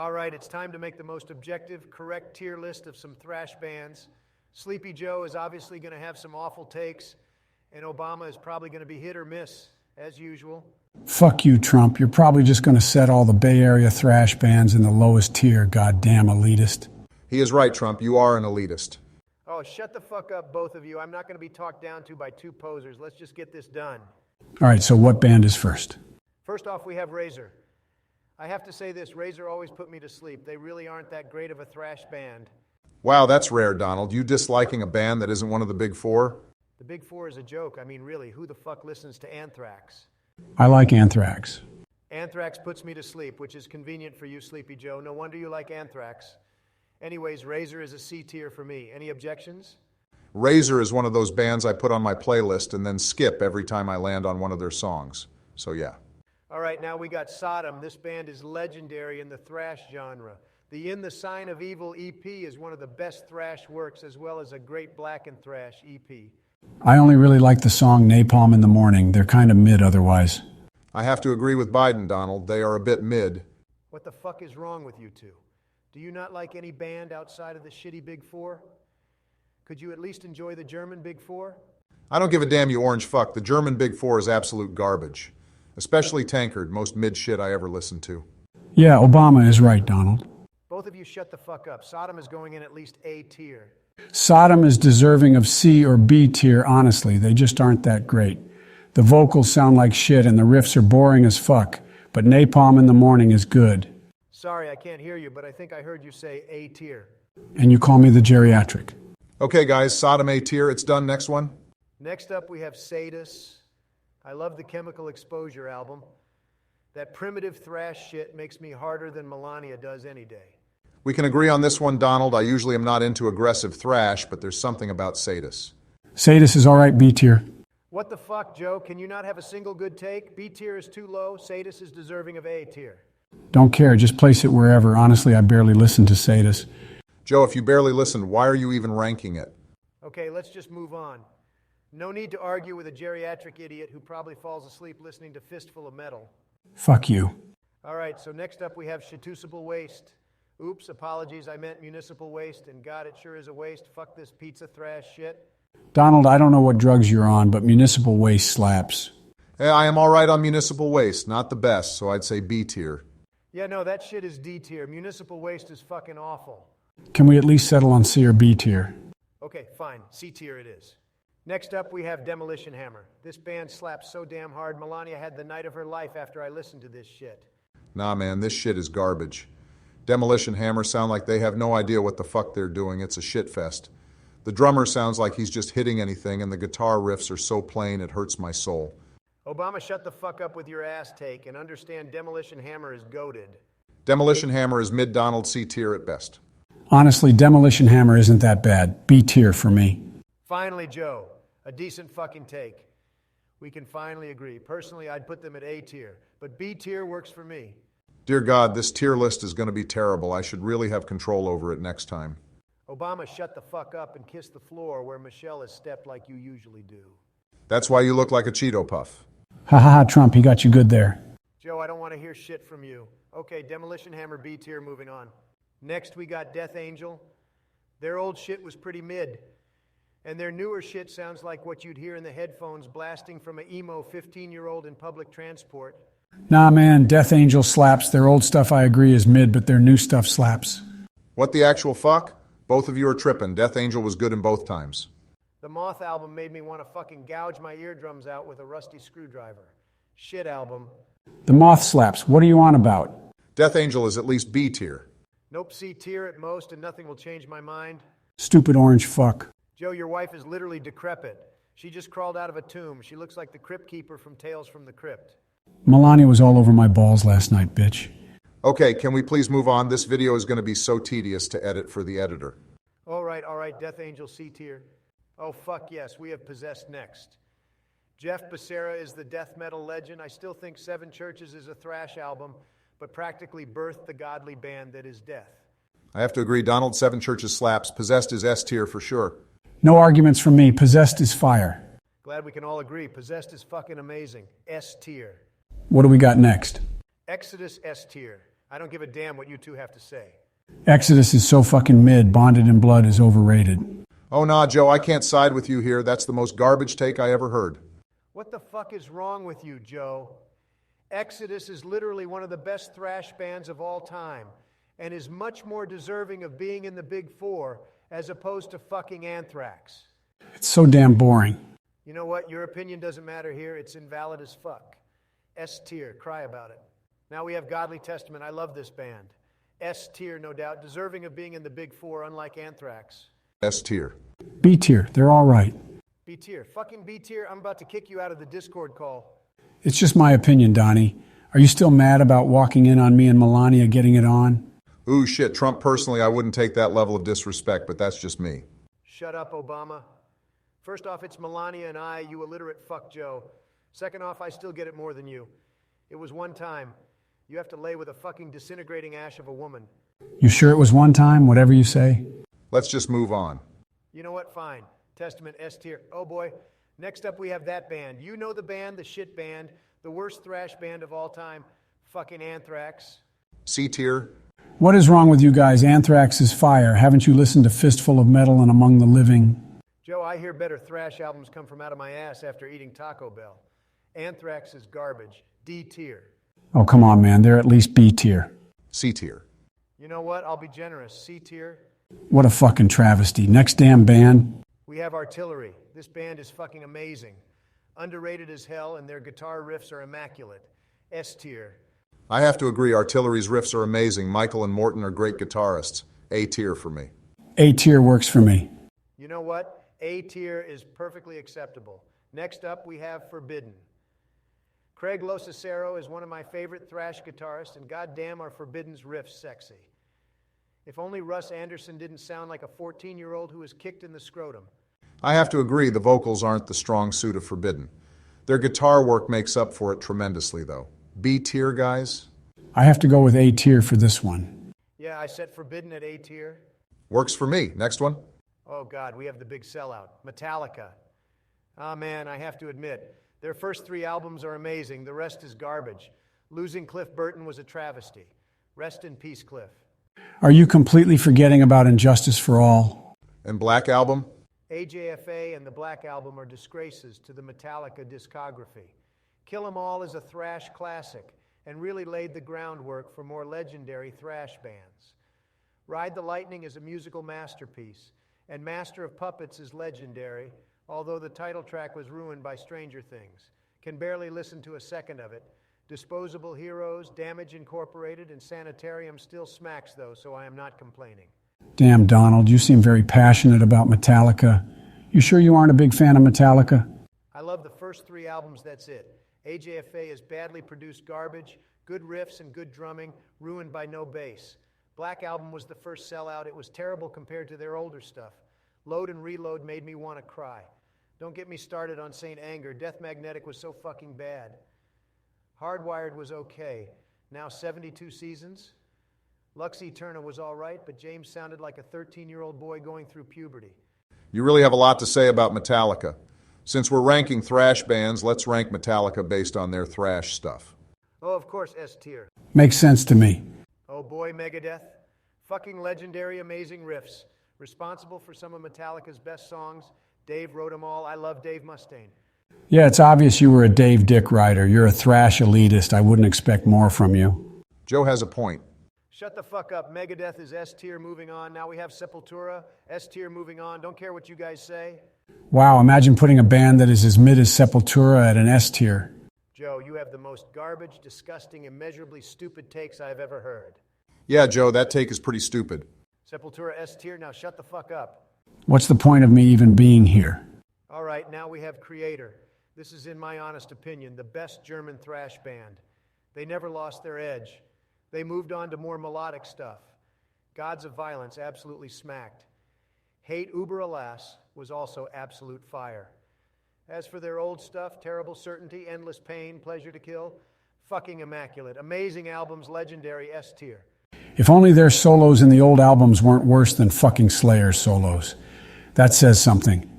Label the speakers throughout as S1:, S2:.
S1: All right, it's time to make the most objective, correct tier list of some thrash bands. Sleepy Joe is obviously going to have some awful takes, and Obama is probably going to be hit or miss, as usual.
S2: Fuck you, Trump. You're probably just going to set all the Bay Area thrash bands in the lowest tier, goddamn elitist.
S3: He is right, Trump. You are an elitist.
S1: Oh, shut the fuck up, both of you. I'm not going to be talked down to by two posers. Let's just get this done.
S2: All right, so what band is first?
S1: First off, we have Razor. I have to say this, Razor always put me to sleep. They really aren't that great of a thrash band.
S3: Wow, that's rare, Donald. You disliking a band that isn't one of the big four?
S1: The big four is a joke. I mean, really, who the fuck listens to Anthrax?
S2: I like Anthrax.
S1: Anthrax puts me to sleep, which is convenient for you, Sleepy Joe. No wonder you like Anthrax. Anyways, Razor is a C tier for me. Any objections?
S3: Razor is one of those bands I put on my playlist and then skip every time I land on one of their songs. So yeah.
S1: All right, now we got Sodom. This band is legendary in the thrash genre. The In the Sign of Evil EP is one of the best thrash works, as well as a great black and thrash EP.
S2: I only really like the song Napalm in the Morning. They're kind of mid otherwise.
S3: I have to agree with Biden, Donald. They are a bit mid.
S1: What the fuck is wrong with you two? Do you not like any band outside of the shitty Big Four? Could you at least enjoy the German Big Four?
S3: I don't give a damn, you orange fuck. The German Big Four is absolute garbage. Especially Tankard, most mid shit I ever listened to.
S2: Yeah, Obama is right, Donald.
S1: Both of you shut the fuck up. Sodom is going in at least A tier.
S2: Sodom is deserving of C or B tier, honestly. They just aren't that great. The vocals sound like shit and the riffs are boring as fuck, but Napalm in the Morning is good.
S1: Sorry, I can't hear you, but I think I heard you say A tier.
S2: And you call me the geriatric.
S3: Okay, guys, Sodom A tier. It's done. Next one.
S1: Next up, we have Sadist. I love the Chemical Exposure album. That primitive thrash shit makes me harder than Melania does any day.
S3: We can agree on this one, Donald. I usually am not into aggressive thrash, but there's something about Sadist.
S2: Sadist is all right, B tier.
S1: What the fuck, Joe? Can you not have a single good take? B tier is too low. Sadist is deserving of A tier.
S2: Don't care, just place it wherever. Honestly, I barely listen to Sadist.
S3: Joe, if you barely listened, why are you even ranking it?
S1: Okay, let's just move on. No need to argue with a geriatric idiot who probably falls asleep listening to Fistful of Metal.
S2: Fuck you.
S1: All right, so next up we have Municipal Waste. Oops, apologies, I meant Municipal Waste, and God, it sure is a waste. Fuck this pizza thrash shit.
S2: Donald, I don't know what drugs you're on, but Municipal Waste slaps.
S3: Hey, I am all right on Municipal Waste. Not the best, so I'd say B tier.
S1: Yeah, no, that shit is D tier. Municipal Waste is fucking awful.
S2: Can we at least settle on C or B tier?
S1: Okay, fine. C tier it is. Next up, we have Demolition Hammer. This band slaps so damn hard, Melania had the night of her life after I listened to this shit.
S3: Nah, man, this shit is garbage. Demolition Hammer sound like they have no idea what the fuck they're doing. It's a shit fest. The drummer sounds like he's just hitting anything, and the guitar riffs are so plain it hurts my soul.
S1: Obama, shut the fuck up with your ass take and understand Demolition Hammer is goated.
S3: Demolition Hammer is mid-Donald C tier at best.
S2: Honestly, Demolition Hammer isn't that bad. B tier for me.
S1: Finally, Joe, a decent fucking take. We can finally agree. Personally, I'd put them at A tier, but B tier works for me.
S3: Dear God, this tier list is going to be terrible. I should really have control over it next time.
S1: Obama, shut the fuck up and kiss the floor where Michelle has stepped like you usually do.
S3: That's why you look like a Cheeto Puff.
S2: Ha ha ha, Trump, he got you good there.
S1: Joe, I don't want to hear shit from you. Okay, Demolition Hammer B tier, moving on. Next, we got Death Angel. Their old shit was pretty mid. And their newer shit sounds like what you'd hear in the headphones blasting from an emo 15-year-old in public transport.
S2: Nah, man, Death Angel slaps. Their old stuff, I agree, is mid, but their new stuff slaps.
S3: What the actual fuck? Both of you are tripping. Death Angel was good in both times.
S1: The Moth album made me want to fucking gouge my eardrums out with a rusty screwdriver. Shit album.
S2: The Moth slaps. What are you on about?
S3: Death Angel is at least B tier.
S1: Nope, C tier at most, and nothing will change my mind.
S2: Stupid orange fuck.
S1: Joe, your wife is literally decrepit. She just crawled out of a tomb. She looks like the Crypt Keeper from Tales from the Crypt.
S2: Melania was all over my balls last night, bitch.
S3: Okay, can we please move on? This video is going to be so tedious to edit for the editor.
S1: All right, Death Angel C tier. Oh, fuck yes, we have Possessed next. Jeff Becerra is the death metal legend. I still think Seven Churches is a thrash album, but practically birthed the godly band that is Death.
S3: I have to agree, Donald. Seven Churches slaps. Possessed is S tier for sure.
S2: No arguments from me. Possessed is fire.
S1: Glad we can all agree. Possessed is fucking amazing. S tier.
S2: What do we got next?
S1: Exodus S tier. I don't give a damn what you two have to say.
S2: Exodus is so fucking mid, Bonded in Blood is overrated.
S3: Oh nah, Joe, I can't side with you here. That's the most garbage take I ever heard.
S1: What the fuck is wrong with you, Joe? Exodus is literally one of the best thrash bands of all time and is much more deserving of being in the Big Four as opposed to fucking Anthrax.
S2: It's so damn boring.
S1: You know what? Your opinion doesn't matter here. It's invalid as fuck. S tier, cry about it. Now we have Godly Testament. I love this band. S tier, no doubt, deserving of being in the Big Four, unlike Anthrax.
S3: S tier.
S2: B tier, they're all right.
S1: B tier. Fucking B tier, I'm about to kick you out of the Discord call.
S2: It's just my opinion, Donnie. Are you still mad about walking in on me and Melania getting it on?
S3: Ooh, shit, Trump personally, I wouldn't take that level of disrespect, but that's just me.
S1: Shut up, Obama. First off, it's Melania and I, you illiterate fuck Joe. Second off, I still get it more than you. It was one time. You have to lay with a fucking disintegrating ash of a woman.
S2: You sure it was one time, whatever you say?
S3: Let's just move on.
S1: You know what? Fine. Testament S tier. Oh boy. Next up we have that band. You know the band, the shit band, the worst thrash band of all time. Fucking Anthrax.
S3: C tier.
S2: What is wrong with you guys? Anthrax is fire. Haven't you listened to Fistful of Metal and Among the Living?
S1: Joe, I hear better thrash albums come from out of my ass after eating Taco Bell. Anthrax is garbage. D tier.
S2: Oh, come on, man. They're at least B tier.
S3: C tier.
S1: You know what? I'll be generous. C tier.
S2: What a fucking travesty. Next damn band.
S1: We have Artillery. This band is fucking amazing. Underrated as hell, and their guitar riffs are immaculate. S tier.
S3: I have to agree, Artillery's riffs are amazing. Michael and Morton are great guitarists. A tier for me.
S2: A tier works for me.
S1: You know what? A tier is perfectly acceptable. Next up, we have Forbidden. Craig Losacero is one of my favorite thrash guitarists, and goddamn are Forbidden's riffs sexy. If only Russ Anderson didn't sound like a 14-year-old who was kicked in the scrotum.
S3: I have to agree, the vocals aren't the strong suit of Forbidden. Their guitar work makes up for it tremendously, though. B tier, guys?
S2: I have to go with A tier for this one.
S1: Yeah, I set Forbidden at A tier.
S3: Works for me. Next one.
S1: Oh God, we have the big sellout. Metallica. Ah man, I have to admit, their first 3 albums are amazing. The rest is garbage. Losing Cliff Burton was a travesty. Rest in peace, Cliff.
S2: Are you completely forgetting about Injustice for All?
S3: And Black Album?
S1: AJFA and the Black Album are disgraces to the Metallica discography. Kill 'Em All is a thrash classic and really laid the groundwork for more legendary thrash bands. Ride the Lightning is a musical masterpiece, and Master of Puppets is legendary, although the title track was ruined by Stranger Things. Can barely listen to a second of it. Disposable Heroes, Damage Incorporated, and Sanitarium still smacks though, so I am not complaining.
S2: Damn, Donald, you seem very passionate about Metallica. You sure you aren't a big fan of Metallica?
S1: I love the first 3 albums, that's it. AJFA is badly produced garbage, good riffs and good drumming, ruined by no bass. Black Album was the first sellout. It was terrible compared to their older stuff. Load and Reload made me want to cry. Don't get me started on Saint Anger. Death Magnetic was so fucking bad. Hardwired was okay. Now 72 seasons. Lux Eterna was all right, but James sounded like a 13-year-old boy going through puberty.
S3: You really have a lot to say about Metallica. Since we're ranking thrash bands, let's rank Metallica based on their thrash stuff.
S1: Oh, of course, S tier.
S2: Makes sense to me.
S1: Oh boy, Megadeth. Fucking legendary, amazing riffs. Responsible for some of Metallica's best songs. Dave wrote them all. I love Dave Mustaine.
S2: Yeah, it's obvious you were a Dave Dick writer. You're a thrash elitist. I wouldn't expect more from you.
S3: Joe has a point.
S1: Shut the fuck up. Megadeth is S tier, moving on. Now we have Sepultura, S tier, moving on. Don't care what you guys say.
S2: Wow, imagine putting a band that is as mid as Sepultura at an S tier.
S1: Joe, you have the most garbage, disgusting, immeasurably stupid takes I've ever heard.
S3: Yeah, Joe, that take is pretty stupid.
S1: Sepultura S tier, now shut the fuck up.
S2: What's the point of me even being here?
S1: All right, now we have Kreator. This is, in my honest opinion, the best German thrash band. They never lost their edge. They moved on to more melodic stuff. Gods of Violence absolutely smacked. Hate Uber Alas was also absolute fire. As for their old stuff, Terrible Certainty, Endless Pain, Pleasure to Kill, fucking immaculate. Amazing albums, legendary, S tier.
S2: If only their solos in the old albums weren't worse than fucking Slayer's solos. That says something.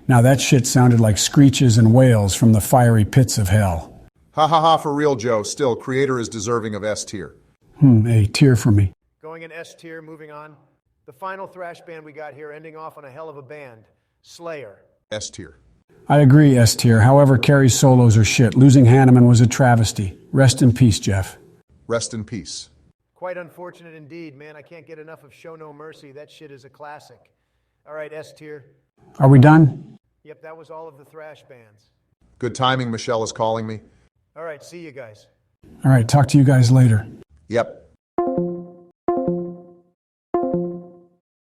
S2: Now that shit sounded like screeches and wails from the fiery pits of hell.
S3: Ha ha ha, for real, Joe. Still, Kreator is deserving of S tier.
S2: A tier for me.
S1: Going in S tier, moving on. The final thrash band we got here, ending off on a hell of a band. Slayer.
S3: S tier.
S2: I agree, S tier. However, Carrie's solos are shit. Losing Hanneman was a travesty. Rest in peace, Jeff.
S3: Rest in peace.
S1: Quite unfortunate indeed, man. I can't get enough of Show No Mercy. That shit is a classic. All right, S tier.
S2: Are we done?
S1: Yep, that was all of the thrash bands.
S3: Good timing, Michelle is calling me.
S1: All right, see you guys.
S2: All right, talk to you guys later.
S3: Yep.